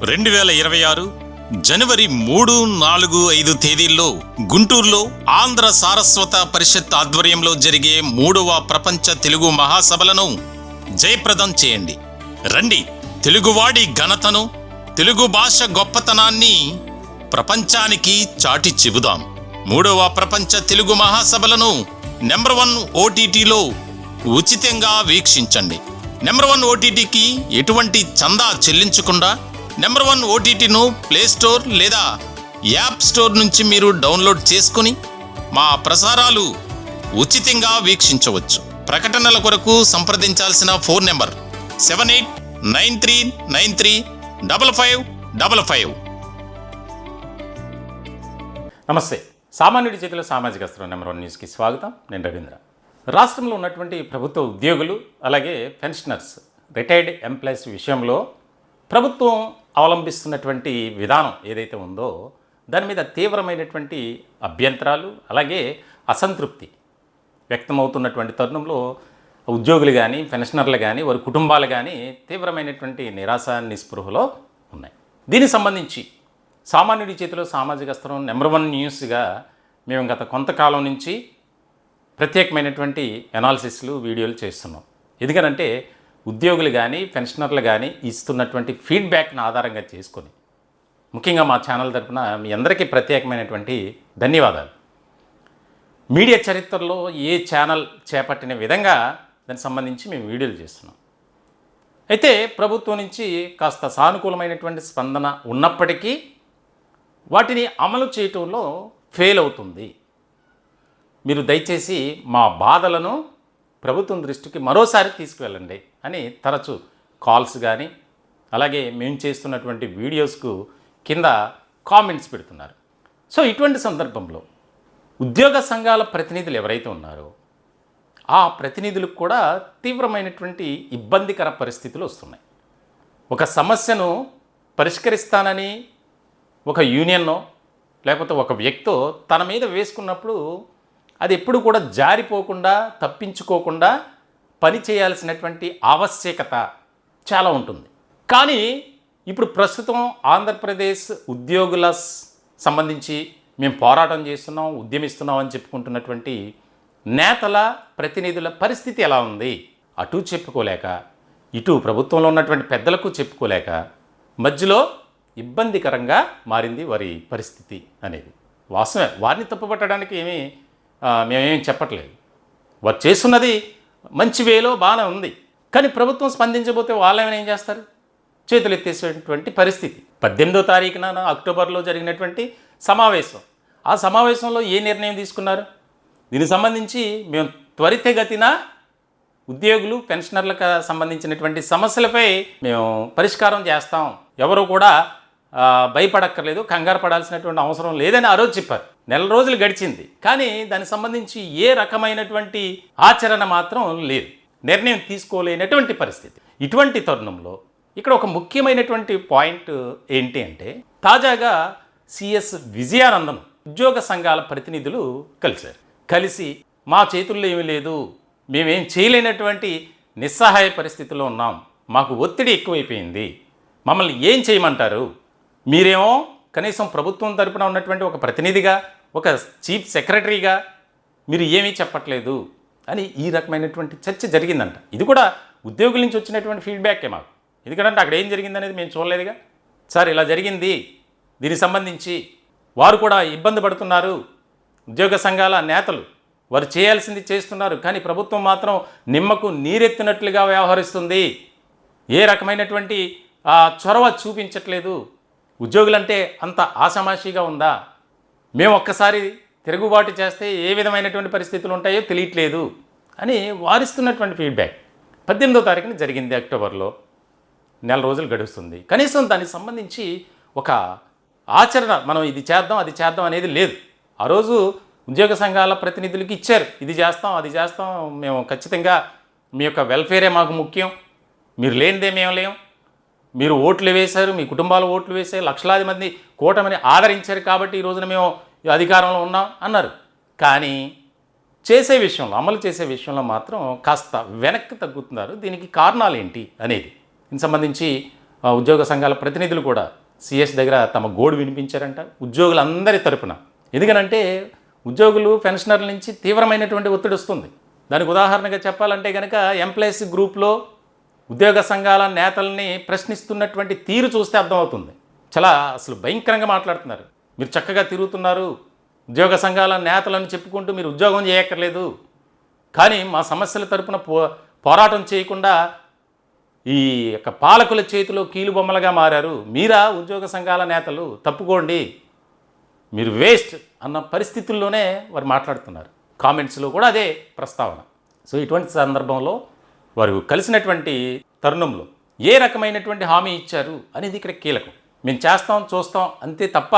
2026 జనవరి 3, 4, 5 తేదీల్లో గుంటూరులో ఆంధ్ర సారస్వత పరిషత్ ఆధ్వర్యంలో జరిగే 3వ ప్రపంచ తెలుగు మహాసభలను జయప్రదం చేయండి. రండి, తెలుగువాడి ఘనతను, తెలుగు భాష గొప్పతనాన్ని ప్రపంచానికి చాటి చెబుదాం. 3వ ప్రపంచ తెలుగు మహాసభలను నెంబర్ 1 ఓటీటీలో ఉచితంగా వీక్షించండి. నెంబర్ 1 ఓటీటీకి ఎటువంటి చందా చెల్లించకుండా నెంబర్ 1 ఓటీటీను ప్లేస్టోర్ లేదా యాప్ స్టోర్ నుంచి మీరు డౌన్లోడ్ చేసుకుని మా ప్రసారాలు ఉచితంగా వీక్షించవచ్చు. ప్రకటనల కొరకు సంప్రదించాల్సిన ఫోన్ నెంబర్ 7893935555. నమస్తే. సామాన్యుడి చేతిలో సామాజిక అస్త్రం నెంబర్ 1 న్యూస్కి స్వాగతం. నేను రవీంద్ర. రాష్ట్రంలో ఉన్నటువంటి ప్రభుత్వ ఉద్యోగులు అలాగే పెన్షనర్స్, రిటైర్డ్ ఎంప్లాయీస్ విషయంలో ప్రభుత్వం అవలంబిస్తున్నటువంటి విధానం ఏదైతే ఉందో దాని మీద తీవ్రమైనటువంటి అభ్యంతరాలు అలాగే అసంతృప్తి వ్యక్తమవుతున్నటువంటి తరుణంలో ఉద్యోగులు కానీ పెన్షనర్లు కానీ వారి కుటుంబాలు కానీ తీవ్రమైనటువంటి నిరాశ నిస్పృహలో ఉన్నాయి. దీనికి సంబంధించి సామాన్యుడి చేతిలో సామాజిక అస్త్రం నెంబర్ 1 న్యూస్గా మేము గత కొంతకాలం నుంచి ప్రత్యేకమైనటువంటి అనాలిసిస్లు వీడియోలు చేస్తున్నాం. ఎందుకనంటే ఉద్యోగులు కానీ పెన్షనర్లు కానీ ఇస్తున్నటువంటి ఫీడ్బ్యాక్ని ఆధారంగా చేసుకొని ముఖ్యంగా మా ఛానల్ తరపున మీ అందరికీ ప్రత్యేకమైనటువంటి ధన్యవాదాలు. మీడియా చరిత్రలో ఏ ఛానల్ చేపట్టిన విధంగా దానికి సంబంధించి మేము వీడియోలు చేస్తున్నాం. అయితే ప్రభుత్వం నుంచి కాస్త సానుకూలమైనటువంటి స్పందన ఉన్నప్పటికీ వాటిని అమలు చేయటంలో ఫెయిల్ అవుతుంది. మీరు దయచేసి మా బాధలను ప్రభుత్వం దృష్టికి మరోసారి తీసుకువెళ్ళండి అని తరచూ కాల్స్ కానీ అలాగే మేము చేస్తున్నటువంటి వీడియోస్కు కింద కామెంట్స్ పెడుతున్నారు. సో ఇటువంటి సందర్భంలో ఉద్యోగ సంఘాల ప్రతినిధులు ఎవరైతే ఉన్నారో ఆ ప్రతినిధులకు కూడా తీవ్రమైనటువంటి ఇబ్బందికర పరిస్థితులు వస్తున్నాయి. ఒక సమస్యను పరిష్కరిస్తానని ఒక యూనియన్నో లేకపోతే ఒక వ్యక్తో తన మీద వేసుకున్నప్పుడు అది ఎప్పుడు కూడా జారిపోకుండా తప్పించుకోకుండా పని చేయాల్సినటువంటి ఆవశ్యకత చాలా ఉంటుంది. కానీ ఇప్పుడు ప్రస్తుతం ఆంధ్రప్రదేశ్ ఉద్యోగుల సంబంధించి మేము పోరాటం చేస్తున్నాం, ఉద్యమిస్తున్నాం అని చెప్పుకుంటున్నటువంటి నేతల ప్రతినిధుల పరిస్థితి ఎలా ఉంది? అటు చెప్పుకోలేక ఇటు ప్రభుత్వంలో ఉన్నటువంటి పెద్దలకు చెప్పుకోలేక మధ్యలో ఇబ్బందికరంగా మారింది వారి పరిస్థితి అనేది వాస్తవమే. వారిని తప్పుపట్టడానికి మేమేం చెప్పట్లేదు. వారు చేస్తున్నది మంచి వేలో బాగానే ఉంది. కానీ ప్రభుత్వం స్పందించబోతే వాళ్ళేమైనా ఏం చేస్తారు? చేతులు ఎత్తేసేటువంటి పరిస్థితి. 18వ తారీఖున అక్టోబర్లో జరిగినటువంటి సమావేశం, ఆ సమావేశంలో ఏ నిర్ణయం తీసుకున్నారు? దీనికి సంబంధించి మేము త్వరితగతిన ఉద్యోగులు పెన్షనర్లకు సంబంధించినటువంటి సమస్యలపై మేము పరిష్కారం చేస్తాం, ఎవరు కూడా భయపడక్కర్లేదు, కంగారు పడాల్సినటువంటి అవసరం లేదని ఆ రోజు చెప్పారు. నెల రోజులు గడిచింది, కానీ దానికి సంబంధించి ఏ రకమైనటువంటి ఆచరణ మాత్రం లేదు, నిర్ణయం తీసుకోలేనటువంటి పరిస్థితి. ఇటువంటి తరుణంలో ఇక్కడ ఒక ముఖ్యమైనటువంటి పాయింట్ ఏంటి అంటే తాజాగా సిఎస్ విజయానందన్ ఉద్యోగ సంఘాల ప్రతినిధులు కలిసి మా చేతుల్లో ఏమీ లేదు, మేమేం చేయలేనటువంటి నిస్సహాయ పరిస్థితిలో ఉన్నాం, మాకు ఒత్తిడి ఎక్కువైపోయింది, మమ్మల్ని ఏం చేయమంటారు? మీరేమో కనీసం ప్రభుత్వం తరపున ఉన్నటువంటి ఒక ప్రతినిధిగా, ఒక చీఫ్ సెక్రటరీగా మీరు ఏమీ చెప్పట్లేదు అని ఈ రకమైనటువంటి చర్చ జరిగిందంట. ఇది కూడా ఉద్యోగుల నుంచి వచ్చినటువంటి ఫీడ్బ్యాకే మాకు. ఎందుకంటే అక్కడ ఏం జరిగిందనేది మేము చూడలేదుగా. సార్ ఇలా జరిగింది, దీనికి సంబంధించి వారు కూడా ఇబ్బంది పడుతున్నారు, ఉద్యోగ సంఘాల నేతలు వారు చేయాల్సింది చేస్తున్నారు, కానీ ప్రభుత్వం మాత్రం నిమ్మకు నీరెత్తినట్లుగా వ్యవహరిస్తుంది, ఏ రకమైనటువంటి చొరవ చూపించట్లేదు, ఉద్యోగులంటే అంత ఆషామాషిగా ఉందా, మేము ఒక్కసారి తిరుగుబాటు చేస్తే ఏ విధమైనటువంటి పరిస్థితులు ఉంటాయో తెలియట్లేదు అని వారిస్తున్నటువంటి ఫీడ్బ్యాక్ 18వ తారీఖున జరిగింది. అక్టోబర్లో నెల రోజులు గడుస్తుంది. కనీసం దానికి సంబంధించి ఒక ఆచరణ, మనం ఇది చేద్దాం అది చేద్దాం అనేది లేదు. ఆ రోజు ఉద్యోగ సంఘాల ప్రతినిధులకి ఇచ్చారు, ఇది చేస్తాం అది చేస్తాం, మేము ఖచ్చితంగా మీ యొక్క వెల్ఫేరే మాకు ముఖ్యం, మీరు లేనిదే మేము లేం, మీరు ఓట్లు వేశారు, మీ కుటుంబాలు ఓట్లు వేశారు, లక్షలాది మంది కూటమిని ఆదరించారు కాబట్టి ఈ రోజున మేము అధికారంలో ఉన్నాం అన్నారు. కానీ చేసే విషయంలో, అమలు చేసే విషయంలో మాత్రం కాస్త వెనక్కి తగ్గుతున్నారు. దీనికి కారణాలు ఏంటి అనేది దీనికి సంబంధించి ఉద్యోగ సంఘాల ప్రతినిధులు కూడా సిఎస్ దగ్గర తమ గోడు వినిపించారంట ఉద్యోగులందరి తరపున. ఎందుకనంటే ఉద్యోగులు పెన్షనర్ల నుంచి తీవ్రమైనటువంటి ఒత్తిడి వస్తుంది. దానికి ఉదాహరణగా చెప్పాలంటే కనుక ఎంప్లాయీస్ గ్రూప్లో ఉద్యోగ సంఘాల నేతల్ని ప్రశ్నిస్తున్నటువంటి తీరు చూస్తే అర్థమవుతుంది. చాలా అసలు భయంకరంగా మాట్లాడుతున్నారు. మీరు చక్కగా తిరుగుతున్నారు, ఉద్యోగ సంఘాల నేతలను చెప్పుకుంటూ మీరు ఉద్యోగం చేయక్కర్లేదు, కానీ మా సమస్యల తరపున పోరాటం చేయకుండా ఈ యొక్క పాలకుల చేతిలో కీలుబొమ్మలుగా మారారు, మీరా ఉద్యోగ సంఘాల నేతలు, తప్పుకోండి, మీరు వేస్ట్ అన్న పరిస్థితుల్లోనే వారు మాట్లాడుతున్నారు. కామెంట్స్లో కూడా అదే ప్రస్తావన. సో ఇటువంటి సందర్భంలో వారు కలిసినటువంటి తరుణంలో ఏ రకమైనటువంటి హామీ ఇచ్చారు అనేది ఇక్కడ కీలకం. మేము చేస్తాం చూస్తాం అంతే తప్ప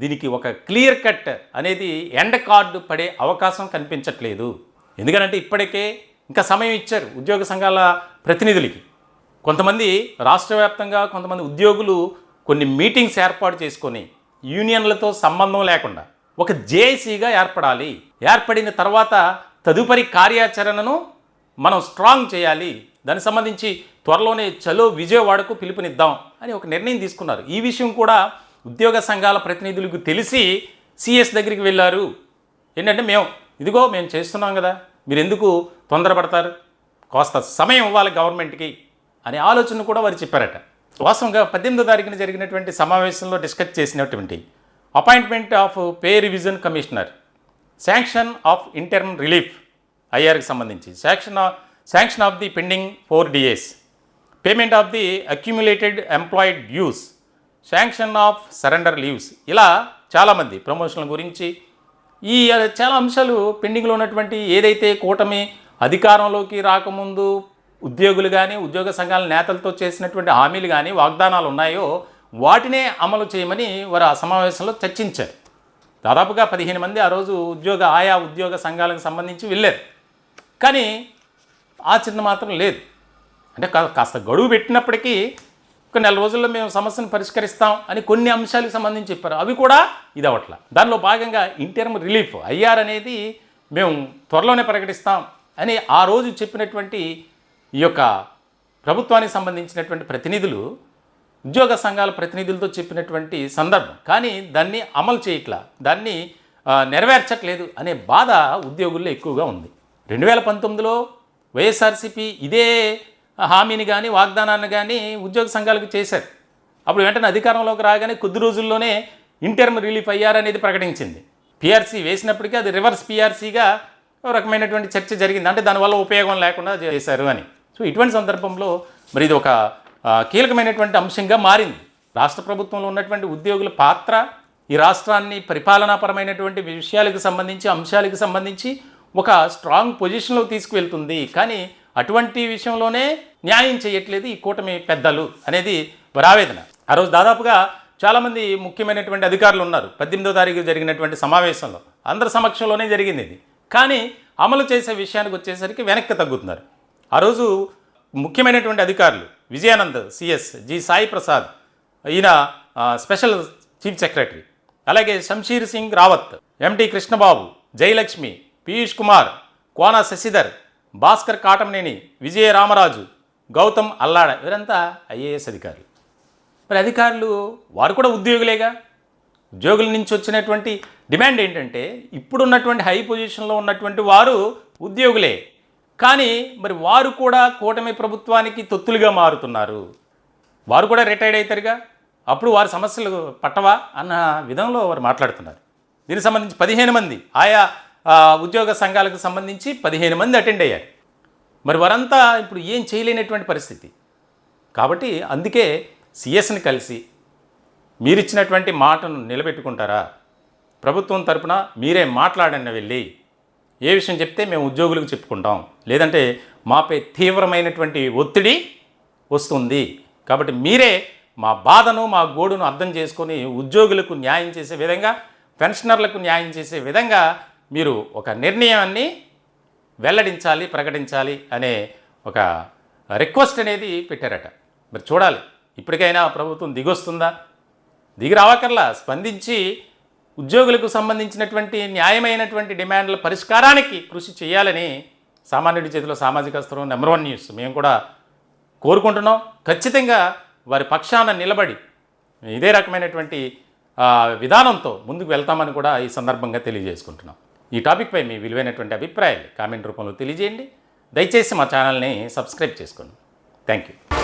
దీనికి ఒక క్లియర్ కట్ అనేది ఎండ్ కార్డు పడే అవకాశం కనిపించట్లేదు. ఎందుకంటే ఇప్పటికే ఇంకా సమయం ఇచ్చారు ఉద్యోగ సంఘాల ప్రతినిధులకి. కొంతమంది రాష్ట్ర వ్యాప్తంగా కొంతమంది ఉద్యోగులు కొన్ని మీటింగ్స్ ఏర్పాటు చేసుకొని యూనియన్లతో సంబంధం లేకుండా ఒక జేఏసీగా ఏర్పడాలి, ఏర్పడిన తర్వాత తదుపరి కార్యాచరణను మనం స్ట్రాంగ్ చేయాలి, దానికి సంబంధించి త్వరలోనే చలో విజయవాడకు పిలుపునిద్దాం అని ఒక నిర్ణయం తీసుకున్నారు. ఈ విషయం కూడా ఉద్యోగ సంఘాల ప్రతినిధులకు తెలిసి సిఎస్ దగ్గరికి వెళ్ళారు. ఏంటంటే మేము చేస్తున్నాం కదా, మీరు ఎందుకు తొందరపడతారు, కాస్త సమయం ఇవ్వాలి గవర్నమెంట్కి అనే ఆలోచన కూడా వారు చెప్పారట. వాస్తవంగా 18వ తారీఖున జరిగినటువంటి సమావేశంలో డిస్కస్ చేసినటువంటి appointment of pay revision commissioner, sanction of interim relief ఐఆర్కి సంబంధించి, sanction of the pending 4 DAs, payment of the accumulated employed dues, sanction of surrender leaves, ఇలా చాలామంది ప్రమోషన్ల గురించి ఈ చాలా అంశాలు పెండింగ్లో ఉన్నటువంటి ఏదైతే కూటమి అధికారంలోకి రాకముందు ఉద్యోగులు కానీ ఉద్యోగ సంఘాల నేతలతో చేసినటువంటి హామీలు కానీ వాగ్దానాలు ఉన్నాయో వాటినే అమలు చేయమని వారు ఆ సమావేశంలో చర్చించారు. దాదాపుగా 15 మంది ఆ రోజు ఆయా ఉద్యోగ సంఘాలకు సంబంధించి వెళ్ళారు. కానీ ఆచరణ మాత్రం లేదు. అంటే కాస్త గడువు పెట్టినప్పటికీ ఒక 4 రోజుల్లో మేము సమస్యను పరిష్కరిస్తాం అని కొన్ని అంశాలకు సంబంధించి చెప్పారు. అవి కూడా ఇది అవట్ల. దానిలో భాగంగా ఇంటర్మ్ రిలీఫ్ ఐఆర్ అనేది మేము త్వరలోనే ప్రకటిస్తాం అని ఆ రోజు చెప్పినటువంటి ఈ యొక్క ప్రభుత్వానికి సంబంధించినటువంటి ప్రతినిధులు ఉద్యోగ సంఘాల ప్రతినిధులతో చెప్పినటువంటి సందర్భం, కానీ దాన్ని అమలు చేయట్లా, దాన్ని నెరవేర్చట్లేదు అనే బాధ ఉద్యోగుల్లో ఎక్కువగా ఉంది. 2019లో వైఎస్ఆర్సీపీ ఇదే హామీని కానీ వాగ్దానాన్ని కానీ ఉద్యోగ సంఘాలకు చేశారు. అప్పుడు వెంటనే అధికారంలోకి రాగానే కొద్ది రోజుల్లోనే ఇంటర్మ్ రిలీఫ్ ఐఆర్ అనేది ప్రకటించింది. పిఆర్సీ వేసినప్పటికీ అది రివర్స్ పిఆర్సీగా ఒక రకమైనటువంటి చర్చ జరిగింది. అంటే దానివల్ల ఉపయోగం లేకుండా చేశారు అని. సో ఇటువంటి సందర్భంలో మరి ఇది ఒక కీలకమైనటువంటి అంశంగా మారింది. రాష్ట్ర ప్రభుత్వంలో ఉన్నటువంటి ఉద్యోగుల పాత్ర ఈ రాష్ట్రాన్ని పరిపాలనాపరమైనటువంటి విషయాలకు సంబంధించి అంశాలకు సంబంధించి ఒక స్ట్రాంగ్ పొజిషన్లో తీసుకువెళ్తుంది. కానీ అటువంటి విషయంలోనే న్యాయం చేయట్లేదు ఈ కూటమి పెద్దలు అనేది వారి ఆవేదన. ఆ రోజు దాదాపుగా చాలామంది ముఖ్యమైనటువంటి అధికారులు ఉన్నారు. 18వ తారీఖు జరిగినటువంటి సమావేశంలో అందరి సమక్షంలోనే జరిగింది ఇది. కానీ అమలు చేసే విషయానికి వచ్చేసరికి వెనక్కి తగ్గుతున్నారు. ఆ రోజు ముఖ్యమైనటువంటి అధికారులు విజయానంద్ సిఎస్, జి సాయి ప్రసాద్ ఈయన స్పెషల్ చీఫ్ సెక్రటరీ, అలాగే శంషీర్ సింగ్ రావత్, ఎంటి కృష్ణబాబు, జయలక్ష్మి, పీయూష్ కుమార్, కోన శశిధర్, భాస్కర్ కాటంనేని, విజయ రామరాజు, గౌతమ్ అల్లాడ, వీరంతా ఐఏఎస్ అధికారులు. మరి అధికారులు వారు కూడా ఉద్యోగులేగా. ఉద్యోగుల నుంచి వచ్చినటువంటి డిమాండ్ ఏంటంటే ఇప్పుడున్నటువంటి హై పొజిషన్లో ఉన్నటువంటి వారు ఉద్యోగులే, కానీ మరి వారు కూడా కూటమి ప్రభుత్వానికి తొత్తులుగా మారుతున్నారు. వారు కూడా రిటైర్డ్ అవుతారుగా, అప్పుడు వారి సమస్యలు పట్టవా అన్న విధంలో వారు మాట్లాడుతున్నారు. దీనికి సంబంధించి 15 మంది ఆయా ఉద్యోగ సంఘాలకు సంబంధించి 15 మంది అటెండ్ అయ్యారు. మరి వారంతా ఇప్పుడు ఏం చేయలేనటువంటి పరిస్థితి. కాబట్టి అందుకే సిఎస్ని కలిసి మీరిచ్చినటువంటి మాటను నిలబెట్టుకుంటారా, ప్రభుత్వం తరపున మీరే మాట్లాడండి, వెళ్ళి ఏ విషయం చెప్తే మేము ఉద్యోగులకు చెప్పుకుంటాం, లేదంటే మాపై తీవ్రమైనటువంటి ఒత్తిడి వస్తుంది, కాబట్టి మీరే మా బాధను మా గోడును అర్థం చేసుకొని ఉద్యోగులకు న్యాయం చేసే విధంగా, పెన్షనర్లకు న్యాయం చేసే విధంగా మీరు ఒక నిర్ణయాన్ని వెల్లడించాలి, ప్రకటించాలి అనే ఒక రిక్వెస్ట్ అనేది పెట్టారట. మరి చూడాలి ఇప్పటికైనా ప్రభుత్వం దిగొస్తుందా, దిగి రావకర్లా స్పందించి ఉద్యోగులకు సంబంధించినటువంటి న్యాయమైనటువంటి డిమాండ్ల పరిష్కారానికి కృషి చేయాలని సామాన్యుడి చేతిలో సామాజిక అస్త్రం నెంబర్ 1 న్యూస్ మేము కూడా కోరుకుంటున్నాం. ఖచ్చితంగా వారి పక్షాన నిలబడి ఇదే రకమైనటువంటి విధానంతో ముందుకు వెళ్తామని కూడా ఈ సందర్భంగా తెలియజేసుకుంటున్నాం. ఈ టాపిక్పై మీ విలువైనటువంటి అభిప్రాయాలు కామెంట్ రూపంలో తెలియజేయండి. దయచేసి మా ఛానల్ని సబ్స్క్రైబ్ చేసుకోండి. Thank you.